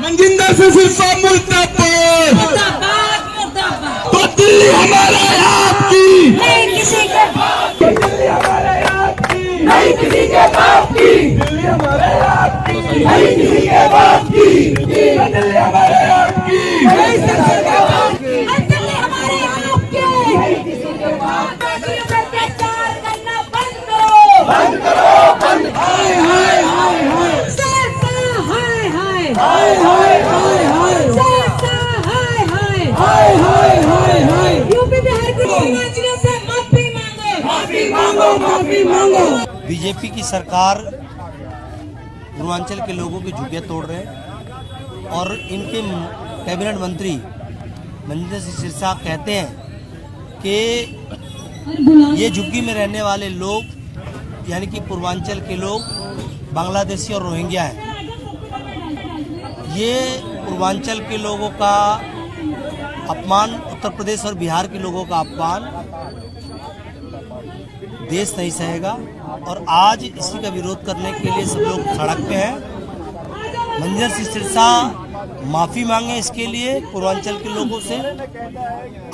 मंजिंदर सिंह सिरसा मुर्दाबाद, तो दिल्ली हमारे आपकी, नहीं किसी के बाप की, दिल्ली हमारे आपकी, नहीं किसी के बाप की, दिल्ली हमारे आपकी, नहीं किसी के बाप की, दिल्ली हमारे आपकी, नहीं किसी के बाप की, दिल्ली हमारे आपके, नहीं किसी के बाप की। अत्याचार करना बंद करो, बंद करो, बंद। हाय हाय हाय हाय, सिरसा हाय हाय, हाय हाय हाय हाय, सिरसा हाय हाय, हाय हाय हाय हाय, यूपी बिहार के मुख्यमंत्रियों से माफी मांगो, माफी मांगो, माफी मांगो। बीजेपी की सरकार पूर्वांचल के लोगों की झुग्गियां तोड़ रहे हैं और इनके कैबिनेट मंत्री मंजिंदर सिंह सिरसा कहते हैं कि ये झुग्गी में रहने वाले लोग यानी कि पूर्वांचल के लोग बांग्लादेशी और रोहिंग्या हैं। ये पूर्वांचल के लोगों का अपमान, उत्तर प्रदेश और बिहार के लोगों का अपमान देश नहीं सहेगा और आज इसी का विरोध करने के लिए सब लोग सड़क पे हैं। मंजिंदर सिंह सिरसा माफ़ी मांगे इसके लिए पूर्वांचल के लोगों से,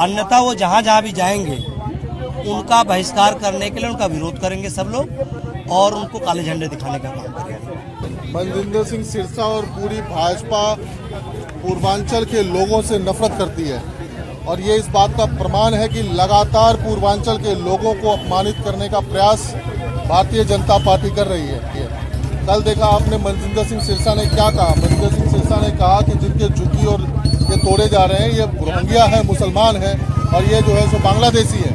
अन्यथा वो जहाँ जहाँ भी जाएंगे उनका बहिष्कार करने के लिए उनका विरोध करेंगे सब लोग और उनको काले झंडे दिखाने का काम करेंगे। मंजिंदर सिंह सिरसा और पूरी भाजपा पूर्वांचल के लोगों से नफरत करती है और ये इस बात का प्रमाण है कि लगातार पूर्वांचल के लोगों को अपमानित करने का प्रयास भारतीय जनता पार्टी कर रही है। कल देखा आपने मंजिंदर सिंह सिरसा ने क्या कहा। मंजिंदर सिंह सिरसा ने कहा कि जिनके झुग्गी और ये तोड़े जा रहे हैं ये रोहिंग्या है, मुसलमान है और ये जो है सो बांग्लादेशी है।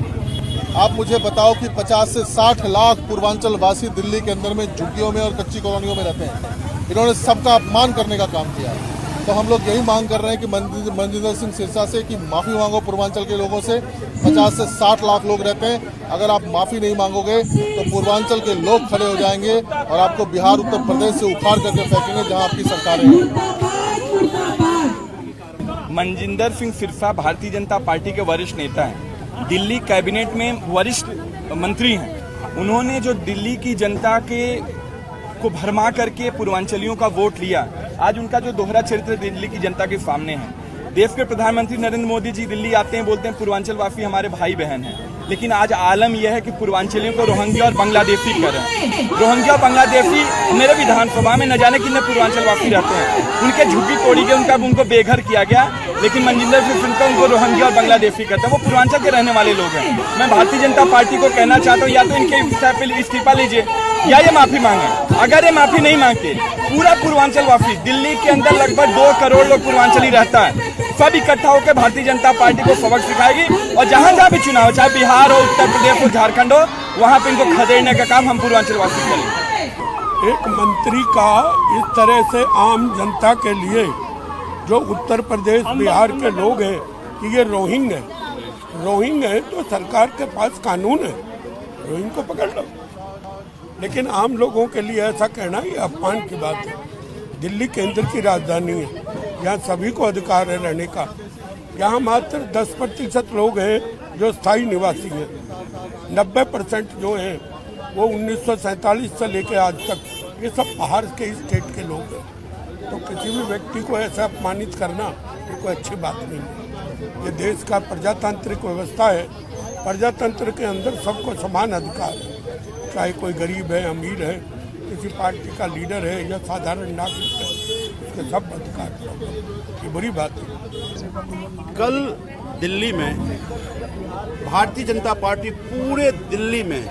आप मुझे बताओ कि 50 से 60 लाख पूर्वांचल वासी दिल्ली के अंदर में झुग्गियों में और कच्ची कॉलोनियों में रहते हैं। इन्होंने सबका अपमान करने का काम किया है। तो हम लोग यही मांग कर रहे हैं कि मंजिंदर सिंह सिरसा से कि माफ़ी मांगो पूर्वांचल के लोगों से। 50 से 60 लाख लोग रहते हैं, अगर आप माफ़ी नहीं मांगोगे तो पूर्वांचल के लोग खड़े हो जाएंगे और आपको बिहार उत्तर प्रदेश से उखाड़ करके फेंकेंगे जहां आपकी सरकारें हैं। मंजिंदर सिंह सिरसा भारतीय जनता पार्टी के वरिष्ठ नेता हैं, दिल्ली कैबिनेट में वरिष्ठ मंत्री हैं। उन्होंने जो दिल्ली की जनता को भरमा करके पूर्वांचलियों का वोट लिया, आज उनका जो दोहरा चरित्र दिल्ली की जनता के सामने है। देश के प्रधानमंत्री नरेंद्र मोदी जी दिल्ली आते हैं, बोलते हैं पूर्वांचल वासी हमारे भाई बहन हैं, लेकिन आज आलम यह है कि पूर्वांचलियों को रोहिंग्या और बांग्लादेशी कर रहे हैं। रोहिंग्या और बांग्लादेशी मेरे विधानसभा में न जाने कितने पूर्वांचल वासी रहते हैं, उनके झुग्गी तोड़ी गई, उनको बेघर किया गया, लेकिन मंजिंदर सिंह सिरसा उनको रोहिंग्या और बांग्लादेशी करते हैं। वो पूर्वांचल के रहने वाले लोग हैं। मैं भारतीय जनता पार्टी को कहना चाहता हूँ या तो इनके इस्तीफा लीजिए या ये माफी मांगे। अगर ये माफी नहीं मांगते, पूरा पूर्वांचल वासी, दिल्ली के अंदर लगभग 2 करोड़ लोग पूर्वांचली रहता है, सब इकट्ठा होकर भारतीय जनता पार्टी को सबक सिखाएगी और जहां जहां भी चुनाव, चाहे बिहार हो, उत्तर प्रदेश हो, झारखंड हो, वहां पे इनको खदेड़ने का काम हम पूर्वांचल वासी करेंगे। एक मंत्री का इस तरह से आम जनता के लिए जो उत्तर प्रदेश बिहार के लोग हैं कि ये रोहिंग है तो सरकार के पास कानून है, रोहिंग को पकड़ लो। लेकिन आम लोगों के लिए ऐसा कहना ये अपमान की बात है। दिल्ली केंद्र की राजधानी है, यहाँ सभी को अधिकार है रहने का। यहाँ मात्र 10% लोग हैं जो स्थायी निवासी हैं, 90% जो हैं वो 1947 से लेकर आज तक ये सब बाहर के स्टेट के लोग हैं। तो किसी भी व्यक्ति को ऐसा अपमानित करना ये कोई अच्छी बात नहीं है। ये देश का प्रजातांत्रिक व्यवस्था है, प्रजातंत्र के अंदर सबको समान अधिकार है, चाहे कोई गरीब है, अमीर है, किसी पार्टी का लीडर है या साधारण नागरिक है, उसके सब अधिकार। ये बुरी बात है। कल दिल्ली में भारतीय जनता पार्टी पूरे दिल्ली में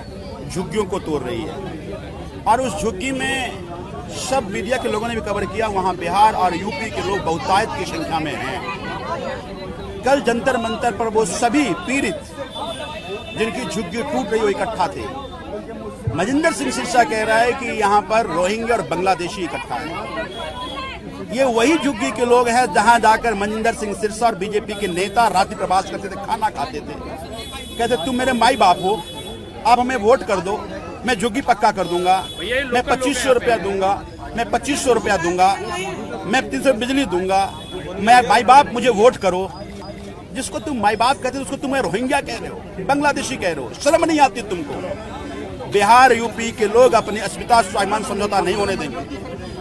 झुग्गियों को तोड़ रही है और उस झुग्गी में सब मीडिया के लोगों ने भी कवर किया। वहां बिहार और यूपी के लोग बहुतायत की संख्या में हैं। कल जंतर मंतर पर वो सभी पीड़ित जिनकी झुग्गी टूट रही वो इकट्ठा थे। मंजिंदर सिंह सिरसा कह रहा है कि यहाँ पर रोहिंग्या और बांग्लादेशी इकट्ठा है। ये वही झुग्गी के लोग हैं जहां जाकर मंजिंदर सिंह सिरसा और बीजेपी के नेता रात्रि प्रवास करते थे, खाना खाते थे, कहते तुम मेरे माई बाप हो, आप हमें वोट कर दो, मैं झुग्गी पक्का कर दूंगा, मैं 2500 रुपया दूंगा, मैं 2500 रुपया दूंगा, मैं 300 बिजली दूंगा, मैं माई बाप मुझे वोट करो। जिसको तुम माई बाप कहते हो उसको तुम रोहिंग्या कह रहे हो, बांग्लादेशी कह रहे हो, शर्म नहीं आती तुमको? बिहार यूपी के लोग अपनी अस्मिता स्वाभिमान समझौता नहीं होने देंगे।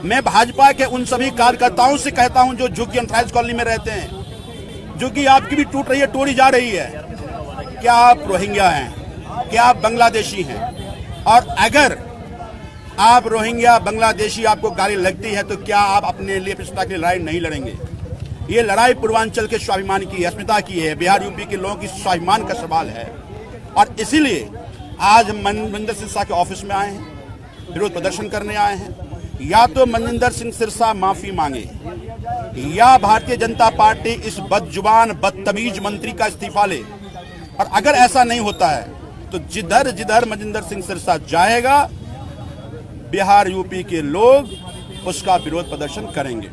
मैं भाजपा के उन सभी कार्यकर्ताओं से कहता हूं जो झुग्गी एंथराइज कॉलोनी में रहते हैं, झुग्गी आपकी भी टूट रही है, तोड़ी जा रही है। क्या आप रोहिंग्या हैं? क्या आप बांग्लादेशी हैं? और अगर आप रोहिंग्या बांग्लादेशी आपको गाली लगती है तो क्या आप अपने लिए प्रतिष्ठा की लड़ाई नहीं लड़ेंगे? ये लड़ाई पूर्वांचल के स्वाभिमान की है, अस्मिता की है, बिहार यूपी के लोगों की स्वाभिमान का सवाल है। और इसीलिए आज हम मनजिंदर सिरसा के ऑफिस में आए हैं, विरोध प्रदर्शन करने आए हैं। या तो मनजिंदर सिंह सिरसा माफी मांगे या भारतीय जनता पार्टी इस बदजुबान बदतमीज मंत्री का इस्तीफा ले। और अगर ऐसा नहीं होता है तो जिधर जिधर मनजिंदर सिंह सिरसा जाएगा बिहार यूपी के लोग उसका विरोध प्रदर्शन करेंगे।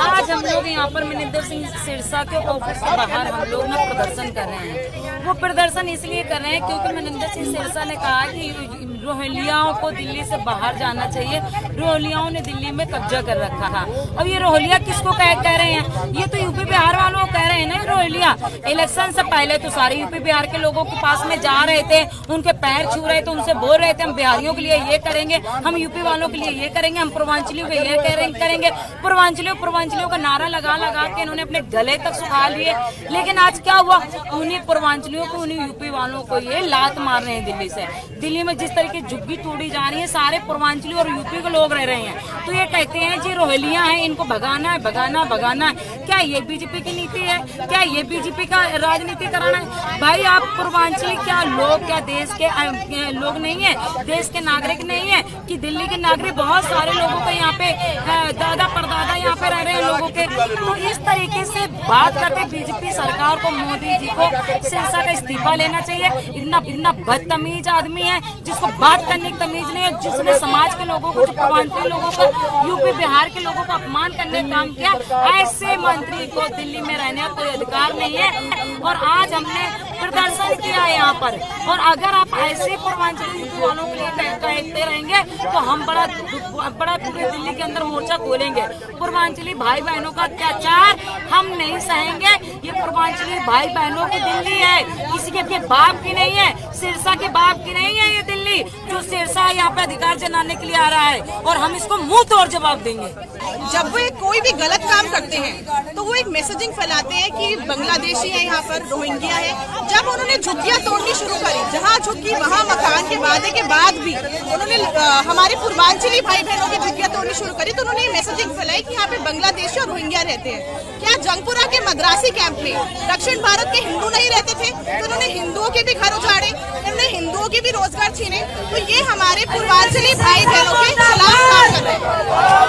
आज हम लोग यहाँ पर मनजिंदर सिंह सिरसा के ऑफिस के बाहर हम लोग ना प्रदर्शन कर रहे हैं। वो प्रदर्शन इसलिए कर रहे हैं क्योंकि मनजिंदर सिंह सिरसा ने कहा कि रोहिंग्याओं को दिल्ली से बाहर जाना चाहिए। रोहिंग्याओं ने दिल्ली में कब्जा कर रखा था। अब ये रोहिंग्या किसको कह रहे हैं? ये तो यूपी बिहार वालों को कह रहे हैं ना रोहिंग्या। इलेक्शन से पहले तो सारे यूपी बिहार के लोगों के पास में जा रहे थे, उनके पैर छू रहे थे, उनसे बोल रहे थे हम बिहारियों के लिए ये करेंगे, हम यूपी वालों के लिए ये करेंगे, हम पूर्वांचलियों के ये करेंगे। पूर्वांचलियों का नारा लगा के इन्होंने अपने गले तक सुखा लिए। लेकिन आज क्या हुआ? उन्हीं पूर्वांचलियों को, उन्हीं यूपी वालों को ये लात मार रहे हैं दिल्ली से। दिल्ली में जिस तरीके झुग्गी तोड़ी जा रही है, सारे पूर्वांचली और यूपी के लोग रह रहे हैं। तो ये कहते हैं जी रोहिंग्या हैं, इनको भगाना है, भगाना है। क्या ये बीजेपी की नीति है? क्या ये बीजेपी का राजनीति कराना है? भाई आप पूर्वांचली क्या लोग, क्या देश के लोग नहीं है, देश के नागरिक नहीं है कि दिल्ली के नागरिक बहुत सारे लोगों को यहाँ पे दादा परदादा यहाँ पे रह रहे हैं लोगों के। तो इस तरीके से बात करके बीजेपी सरकार को, मोदी जी को सिरसा का इस्तीफा लेना चाहिए। इतना बदतमीज आदमी है जिसको बात करने की तमीज नहीं है, जिसने समाज के लोगों को, पूर्वांचल लोगों को, यूपी बिहार के लोगों को अपमान करने का काम किया। ऐसे मंत्री को दिल्ली में रहने का कोई अधिकार नहीं है। और आज हमने प्रदर्शन किया है यहाँ पर। और अगर आप ऐसे पूर्वांचल वालों के लिए कहते रहेंगे तो हम बड़ा पूरे दिल्ली के अंदर मोर्चा खोलेंगे। पूर्वांचली भाई बहनों का अत्याचार हम नहीं सहेंगे। ये पूर्वांचली भाई बहनों की दिल्ली है, किसी के बाप की नहीं है, सिरसा के बाप की नहीं है ये दिल्ली, जो सिरसा यहाँ पे अधिकार जनाने के लिए आ रहा है। और हम इसको मुंह तोड़ जवाब देंगे। जब वो कोई भी गलत काम करते हैं तो वो एक मैसेजिंग फैलाते हैं कि बांग्लादेशी है, यहाँ पर रोहिंग्या है। जब उन्होंने झुग्गियां तोड़नी शुरू करी, जहाँ झुग्गी वहाँ मकान के वादे के बाद भी उन्होंने हमारे पूर्वांचली भाई बहनों की झुग्गियां तोड़नी शुरू करी, तो उन्होंने मैसेजिंग फैलाई कि यहाँ पे बांग्लादेशी और रोहिंग्या रहते हैं। क्या जंगपुरा के मद्रासी कैंप में दक्षिण भारत के हिंदू नहीं रहते थे? तो उन्होंने हिंदुओं के भी घर उजाड़े, उन्होंने हिंदुओं के भी रोजगार छीने। तो ये हमारे पूर्वांचली भाई बहनों के खिलाफ काम कर रहे हैं।